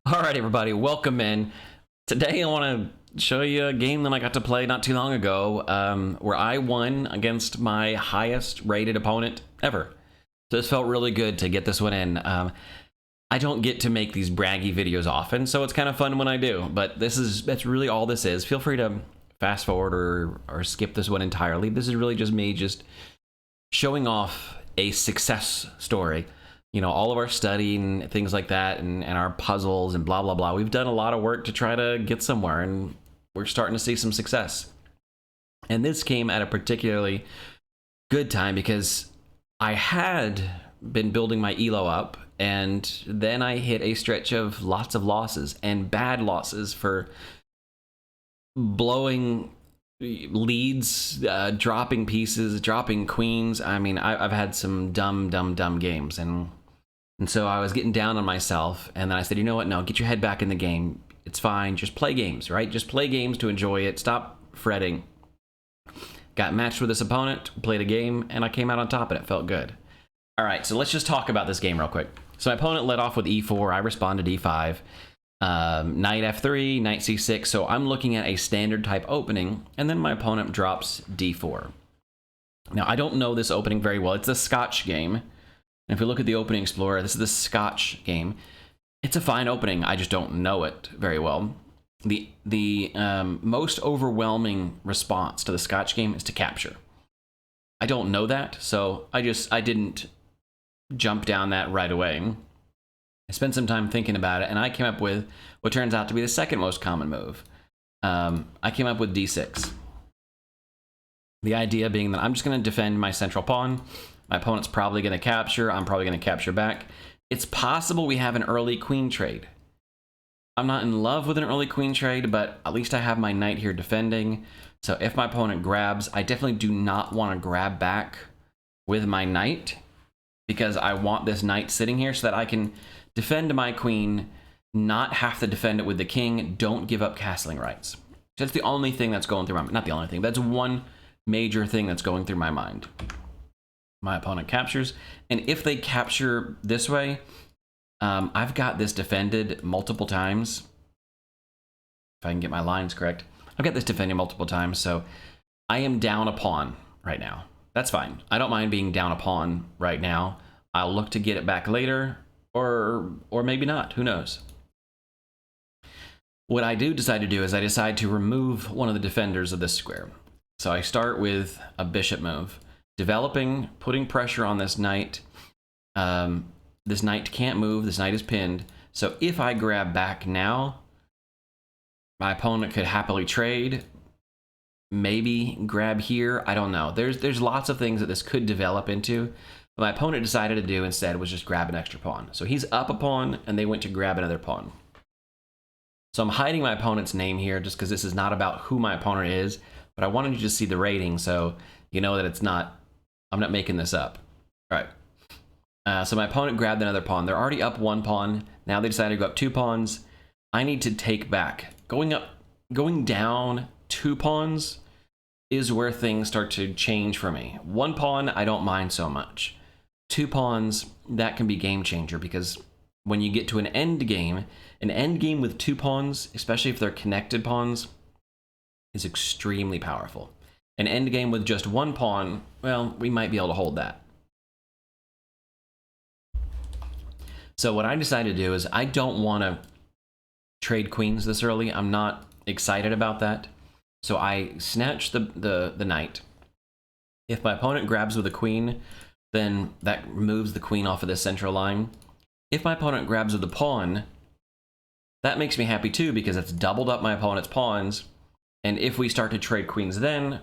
Alright, everybody, welcome in. Today I want to show you a game that I got to play not too long ago, where I won against my highest rated opponent ever. So this felt really good to get this one in. I don't get to make these braggy videos often, so it's kind of fun when I do, but that's really all this is. Feel free to fast forward or skip this one entirely. This is really just me just showing off a success story. You know, all of our studying, things like that, and our puzzles and blah, blah, blah. We've done a lot of work to try to get somewhere, and we're starting to see some success. And this came at a particularly good time because I had been building my elo up, and then I hit a stretch of lots of losses, and bad losses for blowing leads, dropping pieces, dropping queens. I mean, I've had some dumb games, and so I was getting down on myself, and then I said, you know what, no, get your head back in the game. It's fine, just play games, right? Just play games to enjoy it, stop fretting. Got matched with this opponent, played a game, and I came out on top, and it felt good. All right, so let's just talk about this game real quick. So my opponent led off with e4, I responded e5, knight f3, knight c6, so I'm looking at a standard type opening, and then my opponent drops d4. Now, I don't know this opening very well. It's a Scotch game. And if we look at the opening explorer, this is the Scotch game. It's a fine opening. I just don't know it very well. The most overwhelming response to the Scotch game is to capture. I don't know that, so I didn't jump down that right away. I spent some time thinking about it, and I came up with what turns out to be the second most common move. I came up with d6. The idea being that I'm just going to defend my central pawn. My opponent's probably going to capture. I'm probably going to capture back. It's possible we have an early queen trade. I'm not in love with an early queen trade, but at least I have my knight here defending. So if my opponent grabs, I definitely do not want to grab back with my knight, because I want this knight sitting here so that I can defend my queen, not have to defend it with the king. Don't give up castling rights. That's the only thing that's going through my mind. Not the only thing. That's one major thing that's going through my mind. My opponent captures, and if they capture this way, I've got this defended multiple times. If I can get my lines correct, I've got this defended multiple times, so I am down a pawn right now. That's fine. I don't mind being down a pawn right now. I'll look to get it back later, or maybe not. Who knows? What I do decide to do is I decide to remove one of the defenders of this square. So I start with a bishop move. Developing, putting pressure on this knight. This knight can't move, this knight is pinned. So if I grab back now, my opponent could happily trade, maybe grab here, I don't know. There's lots of things that this could develop into. What my opponent decided to do instead was just grab an extra pawn. So he's up a pawn, and they went to grab another pawn. So I'm hiding my opponent's name here just because this is not about who my opponent is, but I wanted you to see the rating so you know that it's not, I'm not making this up. All right. So my opponent grabbed another pawn. They're already up one pawn. Now they decided to go up two pawns. I need to take back. Going down two pawns is where things start to change for me. One pawn, I don't mind so much. Two pawns, that can be game changer, because when you get to an end game with two pawns, especially if they're connected pawns, is extremely powerful. An endgame with just one pawn, well, we might be able to hold that. So what I decided to do is I don't want to trade queens this early. I'm not excited about that. So I snatch the knight. If my opponent grabs with a queen, then that moves the queen off of this central line. If my opponent grabs with a pawn, that makes me happy too, because it's doubled up my opponent's pawns. And if we start to trade queens then,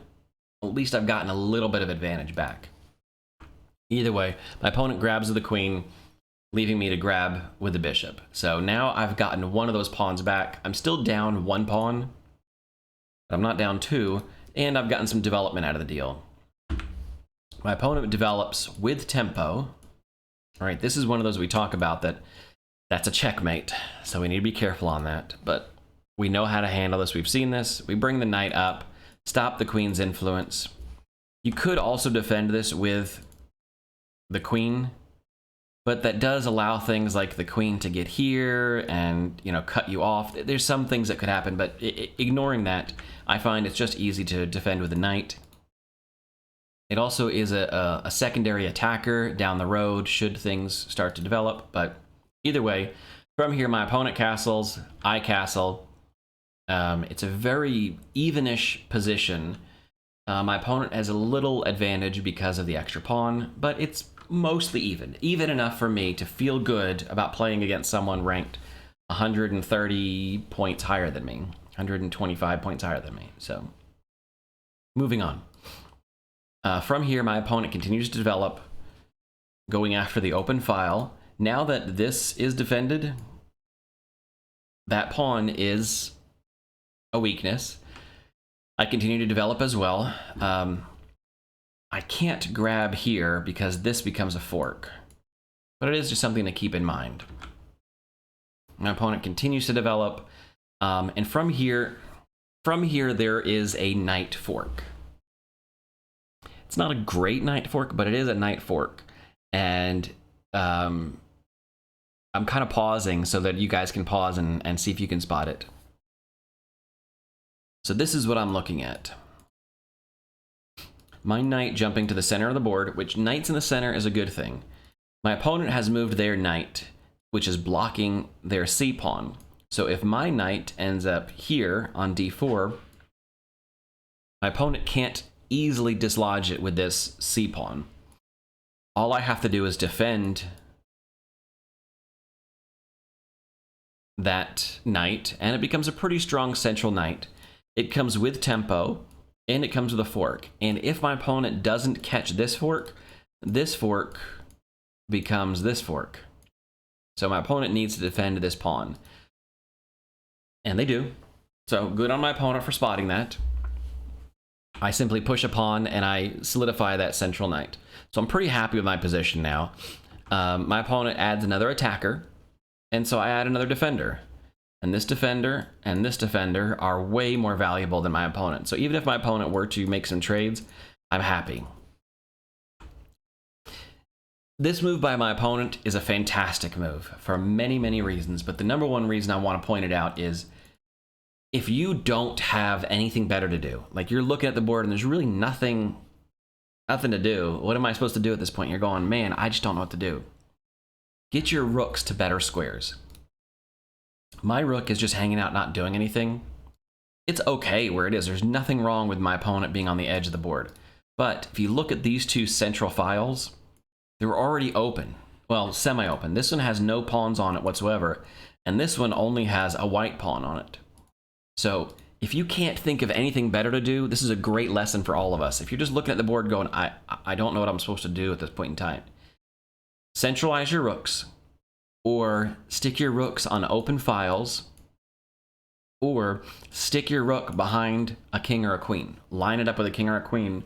at least I've gotten a little bit of advantage back. Either way, my opponent grabs with the queen, leaving me to grab with the bishop. So now I've gotten one of those pawns back. I'm still down one pawn, but I'm not down two, and I've gotten some development out of the deal. My opponent develops with tempo. All right, this is one of those we talk about that's a checkmate, so we need to be careful on that, but we know how to handle this. We've seen this. We bring the knight up, stop the queen's influence. You could also defend this with the queen but that does allow things like the queen to get here and, you know, cut you off. There's some things that could happen, but ignoring that, I find it's just easy to defend with a knight. It also is a secondary attacker down the road should things start to develop, but either way, from here my opponent castles, I castle. It's a very evenish position. My opponent has a little advantage because of the extra pawn, but it's mostly even enough for me to feel good about playing against someone ranked 130 points higher than me, 125 points higher than me. So moving on. From here, my opponent continues to develop, going after the open file. Now that this is defended, that pawn is a weakness. I continue to develop as well. I can't grab here because this becomes a fork, but it is just something to keep in mind. My opponent continues to develop, and from here there is a knight fork. It's not a great knight fork, but it is a knight fork, and I'm kind of pausing so that you guys can pause and see if you can spot it. So this is what I'm looking at. My knight jumping to the center of the board, which knights in the center is a good thing. My opponent has moved their knight, which is blocking their c-pawn. So if my knight ends up here on d4, my opponent can't easily dislodge it with this c-pawn. All I have to do is defend that knight, and it becomes a pretty strong central knight. It comes with tempo, and it comes with a fork. And if my opponent doesn't catch this fork becomes this fork. So my opponent needs to defend this pawn. And they do. So good on my opponent for spotting that. I simply push a pawn and I solidify that central knight. So I'm pretty happy with my position now. My opponent adds another attacker, and so I add another defender. And this defender and this defender are way more valuable than my opponent. So even if my opponent were to make some trades, I'm happy. This move by my opponent is a fantastic move for many, many reasons. But the number one reason I want to point it out is if you don't have anything better to do, like you're looking at the board and there's really nothing to do. What am I supposed to do at this point? You're going, man, I just don't know what to do. Get your rooks to better squares. My rook is just hanging out, not doing anything. It's okay where it is. There's nothing wrong with my opponent being on the edge of the board. But if you look at these two central files, they're already open. Well, semi-open. This one has no pawns on it whatsoever, and this one only has a white pawn on it. So if you can't think of anything better to do, this is a great lesson for all of us. If you're just looking at the board going, I don't know what I'm supposed to do at this point in time, centralize your rooks, or stick your rooks on open files, or stick your rook behind a king or a queen. Line it up with a king or a queen,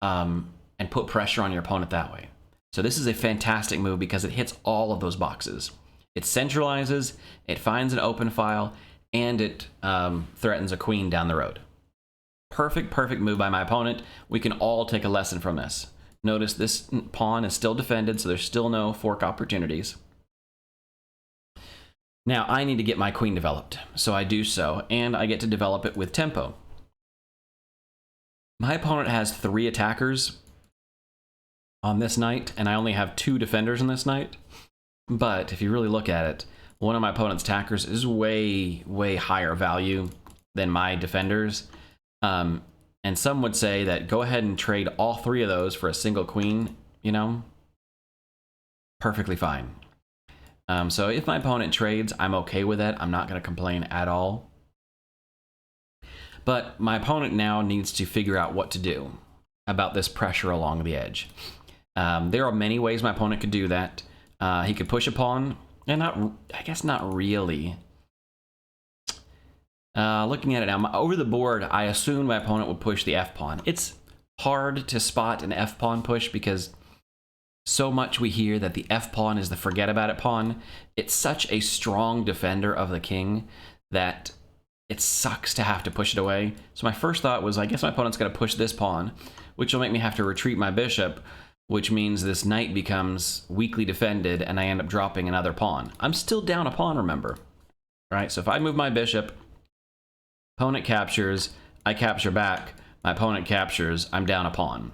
and put pressure on your opponent that way. So this is a fantastic move because it hits all of those boxes. It centralizes, it finds an open file, and it threatens a queen down the road. Perfect move by my opponent. We can all take a lesson from this. Notice this pawn is still defended, so there's still no fork opportunities. Now I need to get my queen developed, so I do so, and I get to develop it with tempo. My opponent has 3 attackers on this knight, and I only have 2 defenders on this knight. But if you really look at it, one of my opponent's attackers is way higher value than my defenders. And some would say that go ahead and trade all 3 of those for a single queen, you know, perfectly fine. So if my opponent trades, I'm okay with that. I'm not going to complain at all. But my opponent now needs to figure out what to do about this pressure along the edge. There are many ways my opponent could do that. He could push a pawn, and I guess not really. Looking at it now, over the board, I assume my opponent would push the f-pawn. It's hard to spot an f-pawn push because so much we hear that the f-pawn is the forget about it pawn. It's such a strong defender of the king that it sucks to have to push it away. So my first thought was, I guess my opponent's going to push this pawn, which will make me have to retreat my bishop, which means this knight becomes weakly defended and I end up dropping another pawn. I'm still down a pawn, remember? Right, so if I move my bishop, opponent captures, I capture back, my opponent captures, I'm down a pawn.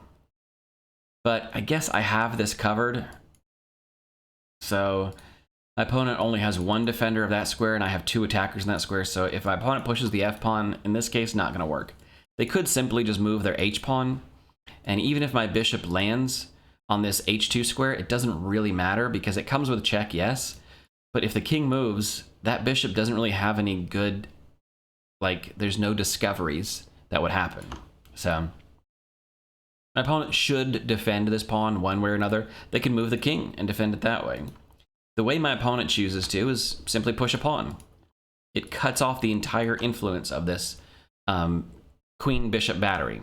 But I guess I have this covered. So my opponent only has one defender of that square and I have two attackers in that square. So if my opponent pushes the F pawn, in this case, not gonna work. They could simply just move their H pawn. And even if my bishop lands on this H2 square, it doesn't really matter because it comes with check, yes. But if the king moves, that bishop doesn't really have any good, like, there's no discoveries that would happen. So my opponent should defend this pawn one way or another. They can move the king and defend it that way. The way my opponent chooses to is simply push a pawn. It cuts off the entire influence of this queen-bishop battery.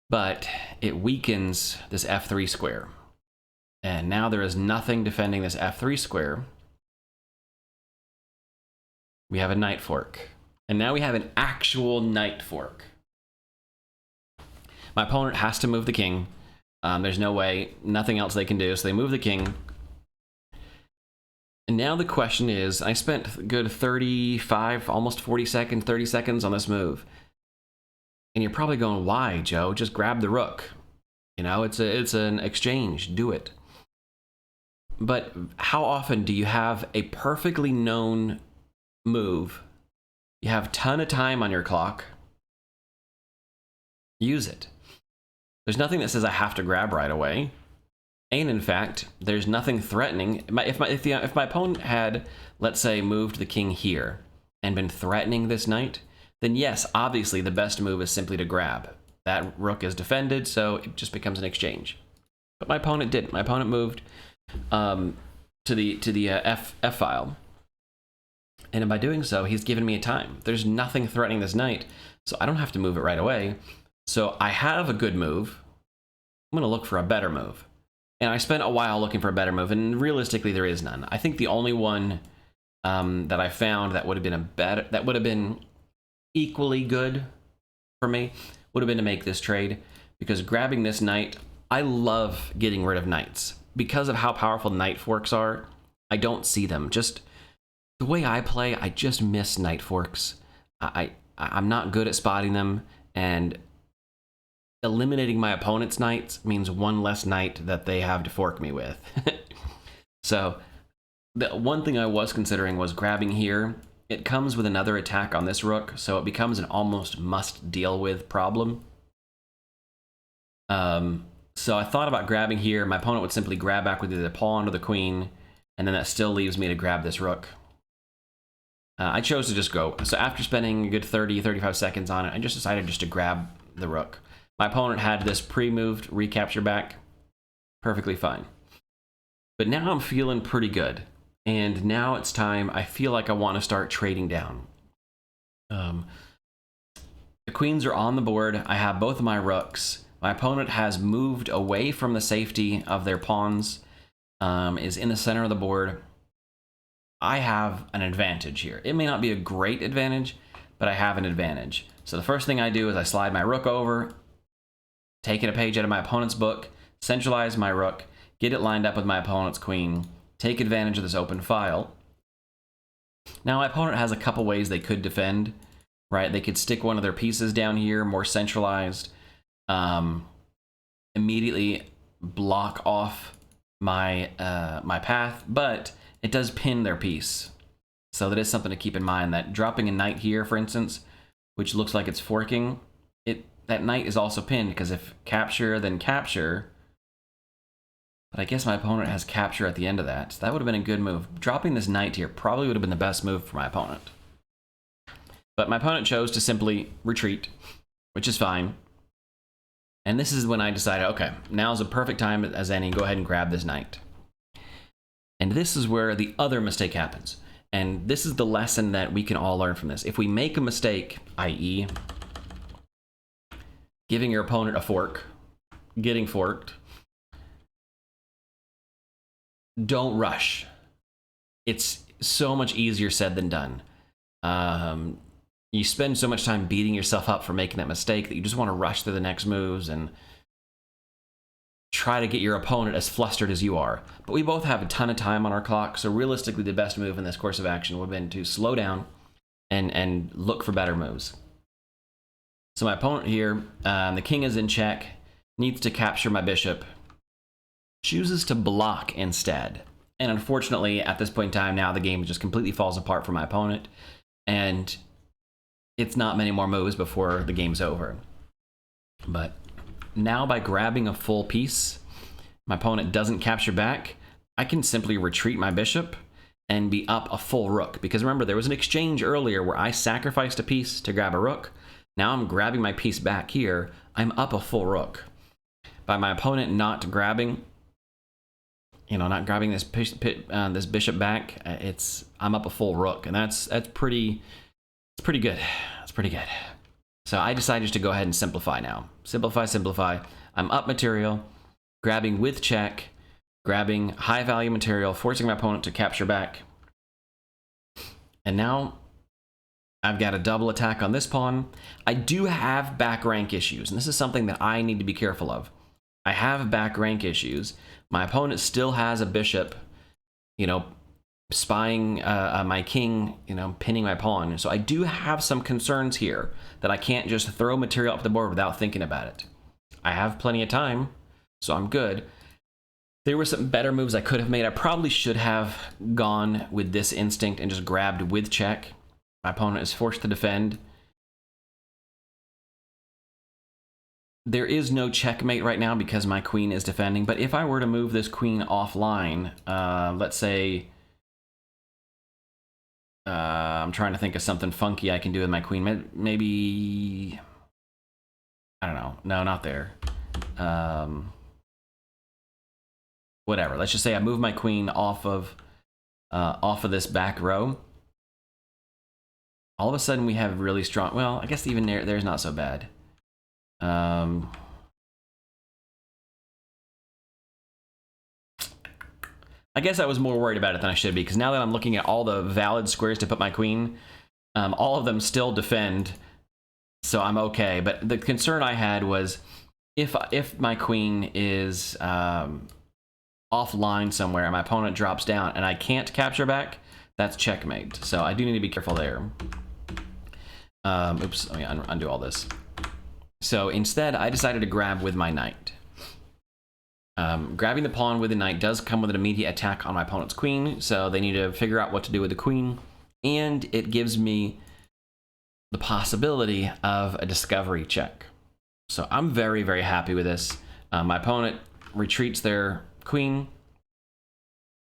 But it weakens this F3 square. And now there is nothing defending this F3 square. We have a knight fork. And now we have an actual knight fork. My opponent has to move the king. There's no way, nothing else they can do, so they move the king. And now the question is, I spent a good 35, almost 40 seconds, 30 seconds on this move. And you're probably going, why, Joe? Just grab the rook. You know, it's an exchange, do it. But how often do you have a perfectly known move? You have a ton of time on your clock. Use it. There's nothing that says I have to grab right away. And in fact, there's nothing threatening. If my opponent had, let's say, moved the king here and been threatening this knight, then yes, obviously the best move is simply to grab. That rook is defended, so it just becomes an exchange. But my opponent didn't. My opponent moved to the F file. And by doing so, he's given me a time. There's nothing threatening this knight, so I don't have to move it right away. So I have a good move. I'm going to look for a better move. And I spent a while looking for a better move, and realistically, there is none. I think the only one that I found that would have been equally good for me would have been to make this trade, because grabbing this knight, I love getting rid of knights. Because of how powerful knight forks are, I don't see them. Just the way I play, I just miss knight forks. I'm not good at spotting them, and eliminating my opponent's knights means one less knight that they have to fork me with. So the one thing I was considering was grabbing here. It comes with another attack on this rook, so it becomes an almost must deal with problem. So I thought about grabbing here. My opponent would simply grab back with either the pawn or the queen, and then that still leaves me to grab this rook. I chose to just go. So after spending a good 30, 35 seconds on it, I just decided just to grab the rook. My opponent had this pre-moved recapture back. Perfectly fine. But now I'm feeling pretty good. And now it's time, I feel like I want to start trading down. The queens are on the board. I have both of my rooks. My opponent has moved away from the safety of their pawns, is in the center of the board. I have an advantage here. It may not be a great advantage, but I have an advantage. So the first thing I do is I slide my rook over, taking a page out of my opponent's book, centralize my rook, get it lined up with my opponent's queen, take advantage of this open file. Now my opponent has a couple ways they could defend, right? They could stick one of their pieces down here, more centralized, immediately block off my my path, but it does pin their piece. So that is something to keep in mind, that dropping a knight here, for instance, which looks like it's forking, that knight is also pinned, because if capture, then capture. But I guess my opponent has capture at the end of that. So that would have been a good move. Dropping this knight here probably would have been the best move for my opponent. But my opponent chose to simply retreat, which is fine. And this is when I decided, okay, now's a perfect time as any, go ahead and grab this knight. And this is where the other mistake happens. And this is the lesson that we can all learn from this. If we make a mistake, i.e., giving your opponent a fork, getting forked, don't rush. It's so much easier said than done. You spend so much time beating yourself up for making that mistake that you just want to rush through the next moves, and try to get your opponent as flustered as you are. But we both have a ton of time on our clock, so realistically the best move in this course of action would have been to slow down and look for better moves. So my opponent here, the king is in check, needs to capture my bishop, chooses to block instead. And unfortunately, at this point in time now, the game just completely falls apart for my opponent, and it's not many more moves before the game's over. But now by grabbing a full piece, my opponent doesn't capture back, I can simply retreat my bishop and be up a full rook. Because remember, there was an exchange earlier where I sacrificed a piece to grab a rook. Now I'm grabbing my piece back here, I'm up a full rook. By my opponent not grabbing, not grabbing this bishop back, I'm up a full rook, and it's pretty good. It's pretty good. So I decided just to go ahead and simplify now. Simplify. I'm up material, grabbing with check, grabbing high value material, forcing my opponent to capture back. And now I've got a double attack on this pawn. I do have back rank issues, and this is something that I need to be careful of. I have back rank issues. My opponent still has a bishop, spying my king, pinning my pawn. So I do have some concerns here that I can't just throw material up the board without thinking about it. I have plenty of time, so I'm good. There were some better moves I could have made. I probably should have gone with this instinct and just grabbed with check. My opponent is forced to defend. There is no checkmate right now because my queen is defending, but if I were to move this queen offline, let's say, I'm trying to think of something funky I can do with my queen. Maybe, I don't know. No, not there. Whatever. Let's just say I move my queen off of this back row. All of a sudden we have really strong. Well, I guess even there's not so bad. I guess I was more worried about it than I should be, because now that I'm looking at all the valid squares to put my queen, all of them still defend, so I'm okay. But the concern I had was if my queen is offline somewhere and my opponent drops down and I can't capture back, that's checkmate. So I do need to be careful there. Oops, let me undo all this. So instead, I decided to grab with my knight. Grabbing the pawn with the knight does come with an immediate attack on my opponent's queen, so they need to figure out what to do with the queen, and it gives me the possibility of a discovery check. So I'm very, very happy with this. My opponent retreats their queen.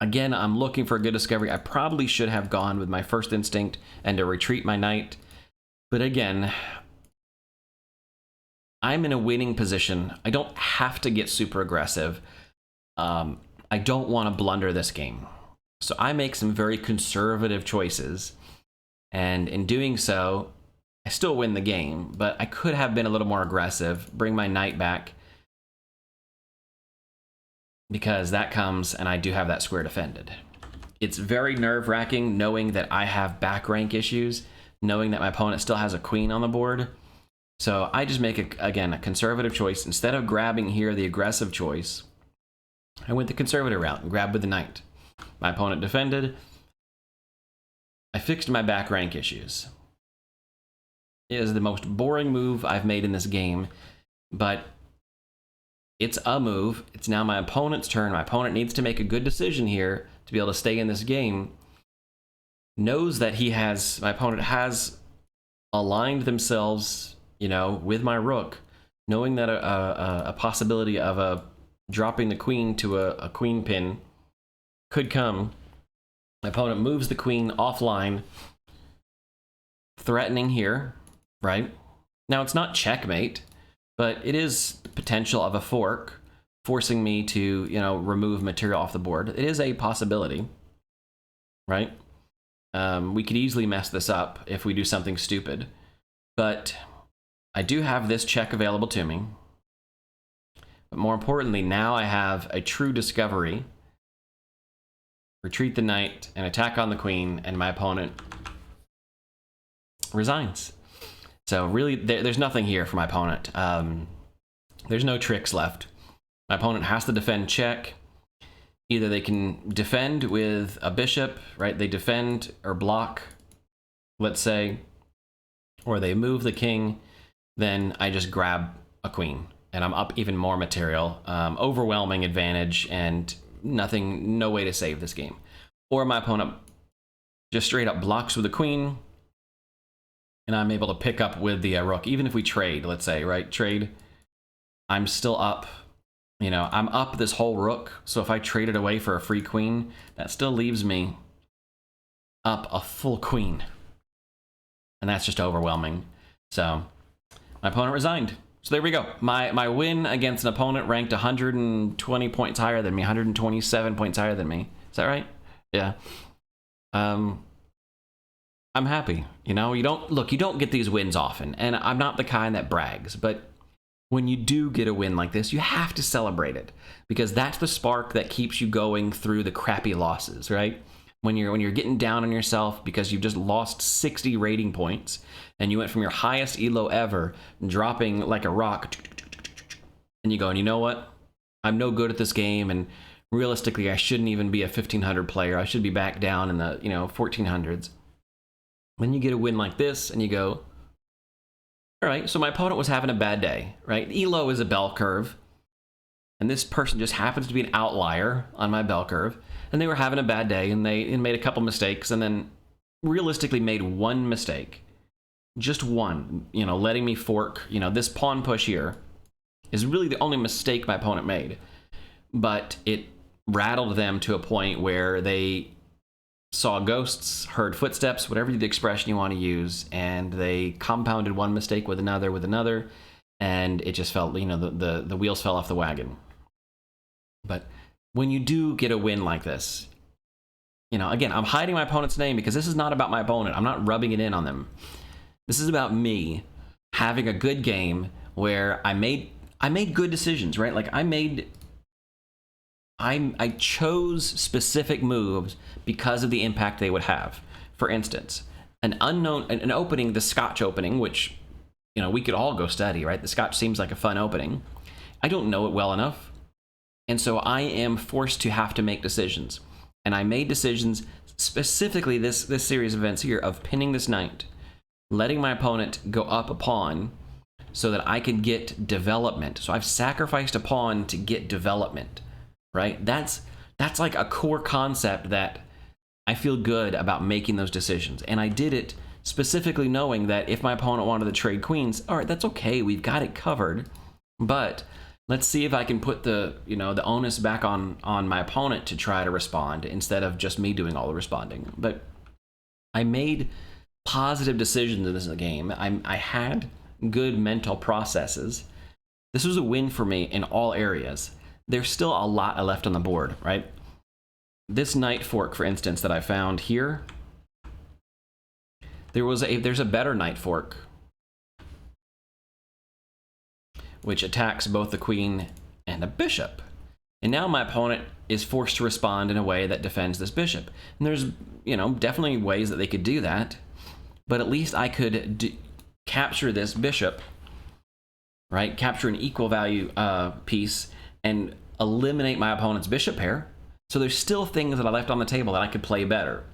Again, I'm looking for a good discovery. I probably should have gone with my first instinct and to retreat my knight, but again, I'm in a winning position. I don't have to get super aggressive. I don't want to blunder this game. So I make some very conservative choices. And in doing so, I still win the game, but I could have been a little more aggressive, bring my knight back, because that comes and I do have that square defended. It's very nerve-wracking knowing that I have back rank issues, knowing that my opponent still has a queen on the board. So I just make, again, a conservative choice. Instead of grabbing here the aggressive choice, I went the conservative route and grabbed with the knight. My opponent defended. I fixed my back rank issues. It is the most boring move I've made in this game, but it's a move. It's now my opponent's turn. My opponent needs to make a good decision here to be able to stay in this game. Knows that my opponent has aligned themselves, with my rook, knowing that a possibility of dropping the queen to a queen pin could come. My opponent moves the queen offline, threatening here, right? Now, it's not checkmate, but it is the potential of a fork, forcing me to, remove material off the board. It is a possibility, right? We could easily mess this up if we do something stupid, but I do have this check available to me. But more importantly, now I have a true discovery. Retreat the knight and attack on the queen, and my opponent resigns. So really, there's nothing here for my opponent. There's no tricks left. My opponent has to defend check. Either they can defend with a bishop, right? They defend or block, let's say, or they move the king. Then I just grab a queen and I'm up even more material. Overwhelming advantage and no way to save this game. Or my opponent just straight up blocks with the queen and I'm able to pick up with the rook. Even if we trade, let's say, right? Trade, I'm still up. You know, I'm up this whole rook, so if I trade it away for a free queen, that still leaves me up a full queen. And that's just overwhelming. So, my opponent resigned. So there we go. My win against an opponent ranked 120 points higher than me, 127 points higher than me. Is that right? Yeah. I'm happy. You know, you don't get these wins often, and I'm not the kind that brags, but when you do get a win like this, you have to celebrate it because that's the spark that keeps you going through the crappy losses, right? When you're getting down on yourself because you've just lost 60 rating points and you went from your highest elo ever, dropping like a rock, and you go, and you know what? I'm no good at this game, and realistically, I shouldn't even be a 1500 player. I should be back down in the 1400s. When you get a win like this, and you go, all right, so my opponent was having a bad day, right? Elo is a bell curve, and this person just happens to be an outlier on my bell curve, and they were having a bad day, and they made a couple mistakes, and then realistically made one mistake. Just one, letting me fork, this pawn push here is really the only mistake my opponent made, but it rattled them to a point where they saw ghosts, heard footsteps, whatever the expression you want to use, and they compounded one mistake with another, and it just felt, the wheels fell off the wagon. But when you do get a win like this, again, I'm hiding my opponent's name because this is not about my opponent. I'm not rubbing it in on them. This is about me having a good game where I made good decisions, right? Like I chose specific moves because of the impact they would have. For instance, an opening, the Scotch opening, which, we could all go study, right? The Scotch seems like a fun opening. I don't know it well enough. And so I am forced to have to make decisions. And I made decisions, specifically this series of events here, of pinning this knight, letting my opponent go up a pawn so that I could get development. So I've sacrificed a pawn to get development. Right? That's like a core concept that I feel good about making those decisions. And I did it specifically knowing that if my opponent wanted to trade queens, all right, that's okay. We've got it covered. But let's see if I can put the onus back on my opponent to try to respond instead of just me doing all the responding. But I made positive decisions in this game. I had good mental processes. This was a win for me in all areas. There's still a lot left on the board, right? This knight fork, for instance, that I found here, there's a better knight fork, which attacks both the queen and the bishop. And now my opponent is forced to respond in a way that defends this bishop. And there's, definitely ways that they could do that, but at least I could capture this bishop, right? Capture an equal value piece and eliminate my opponent's bishop pair. So there's still things that I left on the table that I could play better.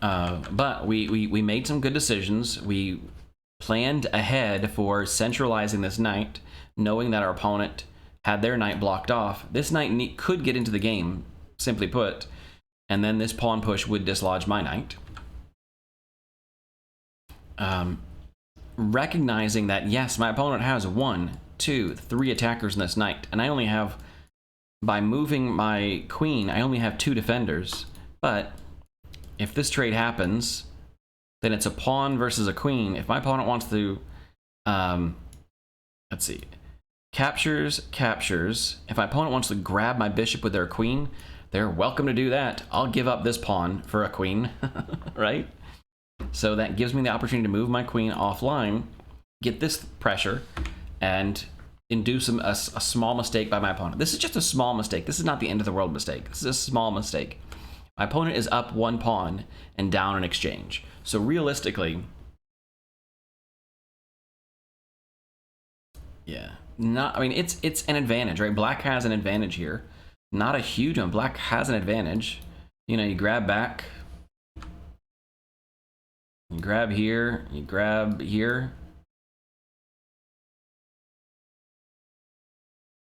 But we made some good decisions. We planned ahead for centralizing this knight, knowing that our opponent had their knight blocked off. This knight could get into the game, simply put, and then this pawn push would dislodge my knight. Recognizing that, yes, my opponent has 1, 2, 3 attackers in this knight, and I only have, by moving my queen, I only have 2 defenders. But if this trade happens, then it's a pawn versus a queen. If my opponent wants to, let's see, captures. If my opponent wants to grab my bishop with their queen, they're welcome to do that. I'll give up this pawn for a queen, right? So that gives me the opportunity to move my queen offline, get this pressure, and induce a small mistake by my opponent. This is just a small mistake. This is not the end of the world mistake. This is a small mistake. My opponent is up 1 pawn and down in exchange. So realistically, yeah, not, I mean, it's an advantage, right? Black has an advantage here. Not a huge one. Black has an advantage. You know, you grab back. You grab here. You grab here.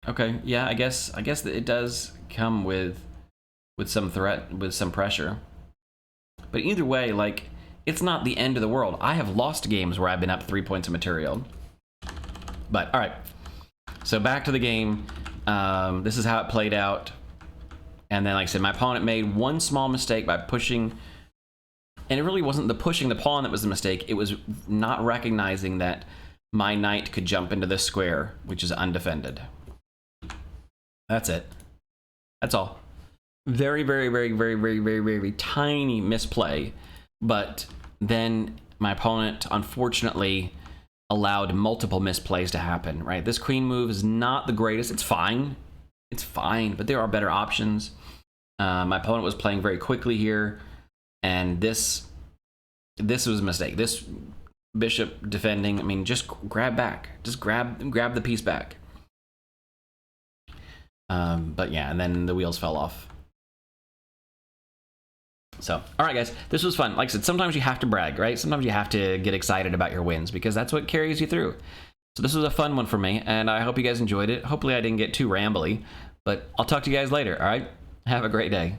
Okay, yeah, I guess that it does come with some threat, with some pressure. But either way, like, it's not the end of the world. I have lost games where I've been up 3 points of material. But all right, so back to the game. This is how it played out. And then, like I said, my opponent made one small mistake by pushing, and it really wasn't the pushing the pawn that was the mistake. It was not recognizing that my knight could jump into this square, which is undefended. That's it. That's all. Very, very, very, very, very, very, very tiny misplay. But then my opponent, unfortunately, allowed multiple misplays to happen, right? This queen move is not the greatest. It's fine. It's fine, but there are better options. My opponent was playing very quickly here, and this was a mistake. This bishop defending, I mean, just grab back. Just grab the piece back. But yeah, and then the wheels fell off. So, all right, guys, this was fun. Like I said, sometimes you have to brag, right? Sometimes you have to get excited about your wins because that's what carries you through. So this was a fun one for me, and I hope you guys enjoyed it. Hopefully I didn't get too rambly, but I'll talk to you guys later, all right? Have a great day.